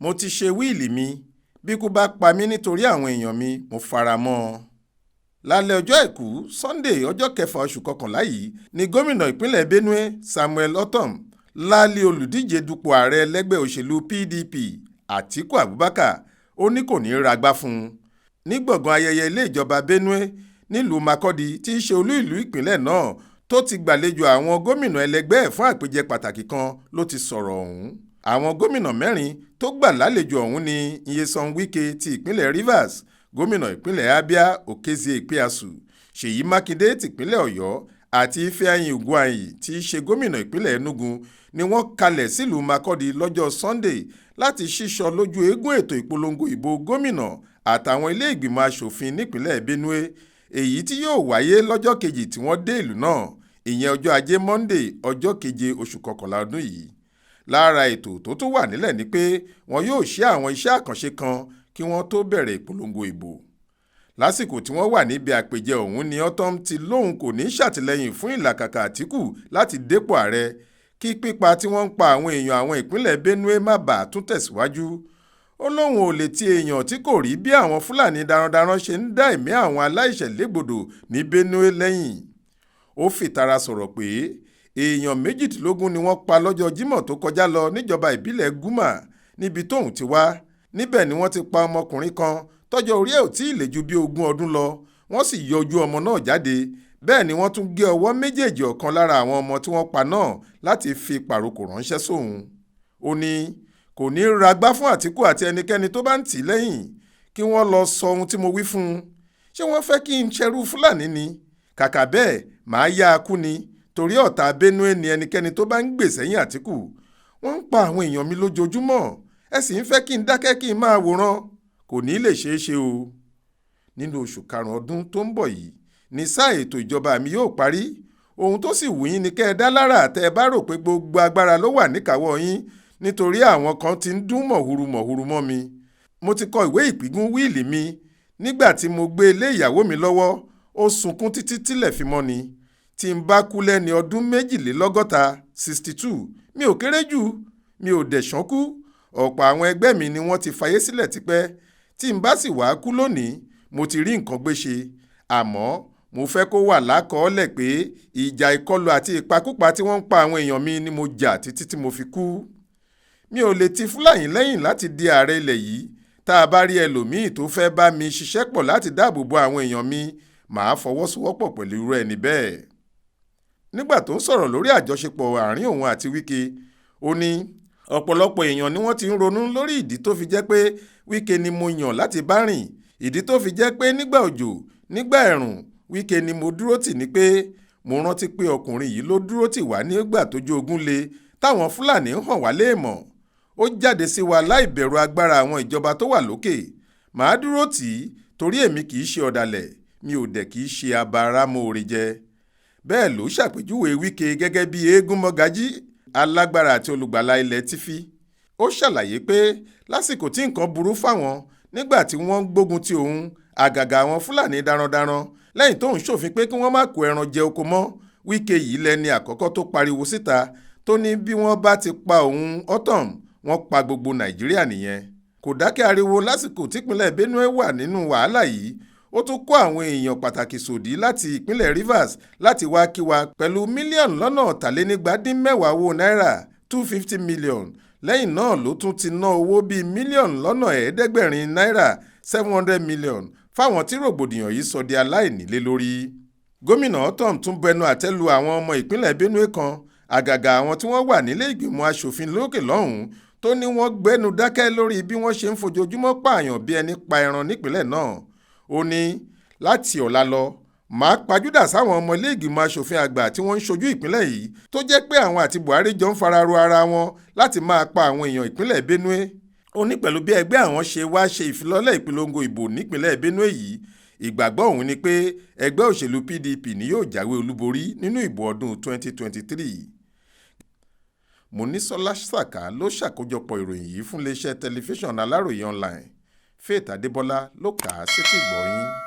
mo ti ṣe wíìlì mi bí kú bá pa mí nítorí àwọn èèyàn mi mo fara mọ́ ọ. lálẹ́ ọjọ́ àìkú Sunday ọjọ́ 6 oṣù kọkànlá yìí ni gómìnà ìpínlẹ̀ Benue Samuel Ortom láálí olùdíje dupò ààrẹ lẹ́gbẹ́ òṣèlú PDP Atiku Abubakar ó ní kò ní í ragbá fún un. ní gbọ̀ngàn ayẹyẹ ilé ìjọba Benue nílùú Makurdi tí í ṣe olú ìlú ìpínlẹ̀ náà tó ti gbàlejò àwọn gómìnà ẹlẹgbẹ́ ẹ̀ fún àpèjẹ pàtàkì kan ló ti sọ̀rọ̀ ọ̀hún. àwọn gómìnà 4 tó gbà lálejò ọ̀hún ni Nyesom Wike ti ìpínlẹ̀ Rivers, gómìnà ìpínlẹ̀ Abia Okezie Ikpeasu, Ṣèyí Mákindé tìpínlẹ̀ Ọ̀yọ́ àti Ifeanyi Ugwuanyi tí í ṣe gómìnà ìpínlẹ̀ Enugu ni wọ́n kalẹ̀ sílùú Makurdi lọ́jọ́ Sunday láti ṣíṣọ lójú eégún ètò ìpolongo ìbò gómìnà àtàwọn ilé ìgbìmọ̀ asòfin nípínlẹ̀ Benue èyí tí yóò wáyé lọ́jọ́ kejì tí wọ́n dé ìlú náà, ìyẹn ọjọ́ ajé Monday ọjọ́ 7 oṣù kọkànlá ọdún yìí. lára ètò tó tún wà nílẹ̀ ni pé wọn yóò ṣe àwọn iṣẹ́ àkànṣe kan kí wọ́n tó bẹ̀rẹ̀ ìpolongo ìbò. lásìkò tí wọ́n wà níbi àpèjẹ ọ̀hún ni Ortom ti lóun kò ní ṣàtìlẹ́yìn fún ìlàkàkà Àtíkù láti dépò ààrẹ kí pípa tí wọ́n ń pa àwọn èèyàn àwọn ìpínlẹ̀ Benue má bàa tún tẹ̀síwájú. ó lóun ò lè ti èèyàn tí kò rí bí àwọn Fúlàní darandaran ṣe ń dá ẹ̀mí àwọn aláìṣẹ̀ légbodò ní Benue lẹ́yìn. ó fìtara sọ̀rọ̀ pé èèyàn 18 ni wọ́n pa lọ́jọ́ Jímọ̀ tó kọjá lọ níjọba ìbílẹ̀ Guma níbi tóun ti wá. níbẹ̀ ni wọ́n ti pa ọmọkùnrin kan tọ́jọ́ orí ẹ̀ ò tí ì lè ju bí 20 ọdún lọ, wọ́n sì yọ ojú ọmọ náà jáde. bẹ́ẹ̀ ni wọ́n tún gé ọwọ́ méjèèjì ọ̀kan lára àwọn ọmọ tí wọ́n pa náà láti fi pàrokò ránṣẹ́ sóhun. ó ní kò ní í ragbá fún Àtíkù àti ẹnikẹ́ni tó bá ń tì í lẹ́yìn kí wọ́n lọ sọ ohun tí mo wí fún un. ṣé wọ́n fẹ́ kí n ṣerú Fúlàní ni? kàkà bẹ́ẹ̀ màá yá a kú ni, torí ọ̀tá Benue ni ẹnikẹ́ni tó bá ń gbè sẹ́yìn Àtíkù. wọ́n ń pa àwọn èèyàn mi lójoojúmọ́, ẹ sì ń fẹ́ kí n dákẹ́ kí n máa wòran. kò ní lè ṣeé ṣe o. nínú oṣù karùn-ún ọdún tó ń bọ̀ yìí ní sáà ètò ìjọba mi yóò parí. ohun tó sì wù yín ni kẹ́ ẹ dá lára tẹ́ ẹ bá rò pé gbogbo agbára ló wà níkàáwọ́ yín, nítorí àwọn kan ti ń dún mọ̀húrú mọ́ mi. mo ti kọ ìwé ìpíngún wíìlì mi nígbà tí mo gbé lé ìyàwó mi lọ́wọ́, ó sunkún títí tílẹ̀ fi mọ́ ni. tí n bá kú lẹ́ni ọdún 62 62, mi ò kéré jù, mi ò dẹ̀ ṣánkú. ọ̀pọ̀ àwọn ẹgbẹ́ mi ni wọ́n ti fayé sílẹ̀ tipẹ́. tí n bá sì wá kú lónìí, mo ti rí nǹkan gbé ṣe. àmọ́ mo fẹ́ kó wà lákọọ́lẹ̀ pé ìjà ìkọlù àti ìpakúpa tí wọ́n ń pa àwọn èèyàn mi ni mo jà títí tí mo fi kú. mi ò lè ti Fúlàní lẹ́yìn láti di ààrẹ ilẹ̀ yìí. tá a bá rí ẹlòmíì tó fẹ́ bá mi ṣiṣẹ́ pọ̀ láti dáàbò bo àwọn èèyàn mi, màá fọwọ́sowọ́pọ̀ pẹ̀lú irú ẹni bẹ́ẹ̀. nígbà tó ń sọ̀rọ̀ lórí àjọṣepọ̀ àárín òun àti Wike, ó ní ọ̀pọ̀lọpọ̀ èèyàn ni wọ́n ti ń ronú lórí ìdí tó fi jẹ́ pé Wike ni mo yàn láti bá rìn. ìdí tó fi jẹ́ pé nígbà òjò nígbà ẹ̀rùn Wike ni mo dúró tì ní pé mo rántí pé ọkùnrin yìí ló dúró tì wá nígbà tójú ogun le táwọn Fúlàní ń hàn wá léèmọ̀. ó jáde sí wa láì bẹ̀rù agbára àwọn ìjọba tó wà lókè. màá dúró tì í torí èmi kì í ṣe ọ̀dàlẹ̀, mi ò dẹ̀ kì í ṣe abáramóore jẹ. bẹ́ẹ̀ ló ṣàpèjúwe Wike gẹ́gẹ́ bí eégún mọ́gájí alágbára àti olùgbàlà ilẹ̀ Tífì. ó ṣàlàyé pé lásìkò tí nǹkan burú fáwọn nígbà tí wọ́n gbógun ti òun, àgàgà àwọn Fúlàní darandaran, lẹ́yìn tóun ṣòfin pé kí wọ́n má kó ẹran jẹ oko mọ́, Wike yìí lẹni àkọ́kọ́ tó pariwo síta tó ní bí wọ́n bá ti pa òun Ortom, wọ́n pa gbogbo Nàìjíríà nìyẹn. kò dákẹ́ ariwo lásìkò típínlẹ̀ Benue wà nínú wàhálà yìí. ó tún kó àwọn èèyàn pàtàkì sòdí láti ìpínlẹ̀ Rivers láti wá kí wa pẹ̀lú mílíọ̀nù lọ́nà ọ̀tàlénígbadínmẹ́wàá owó náírà 250 million. lẹ́yìn náà ló tún ti ná owó bíi mílíọ̀nù lọ́nà 700 náírà 700 million fáwọn tí rògbòdìyàn yìí sọ di aláìnílé lórí. gómìnà Ortom tún bẹnu àtẹ́ lu àwọn ọmọ ìpínlẹ̀ Benue kan, àgàgà àwọn tí wọ́n wà nílé ìgbìmọ̀ asòfin lókè lọ́hùn-ún, tó ní wọ́n gbẹ́nu dákẹ́ lórí bí wọ́n ṣe ń fojoojúmọ́ pààyàn bí ẹni pa ẹran nípínlẹ̀ náà. ó ní láti ọ̀la lọ máa pajúdà sáwọn ọmọ ilé ìgbìmọ̀ asòfin àgbà tí wọ́n ń ṣojú ìpínlẹ̀ yìí tó jẹ́ pé àwọn àti Buhari jọ ń fararo ara wọn láti máa pa àwọn èèyàn ìpínlẹ̀ Benue. ó ní pẹ̀lú bí ẹgbẹ́ àwọn ṣe wá ṣe ìfilọ́lẹ̀ ìpolongo ìbò nípínlẹ̀ Benue yìí, ìgbàgbọ́ òun ni pé ẹgbẹ́ òṣèlú PDP ni yóò jáwé olúborí nínú ìbò ọdún 2023. Monísọ́lá Sàká ló ṣàkójọpọ̀ ìròyìn yìí fún iléeṣẹ́ tẹlifíṣàn Aláròye online. Faith Adébọ́lá ló kà á sétígbọ̀ọ́ yín.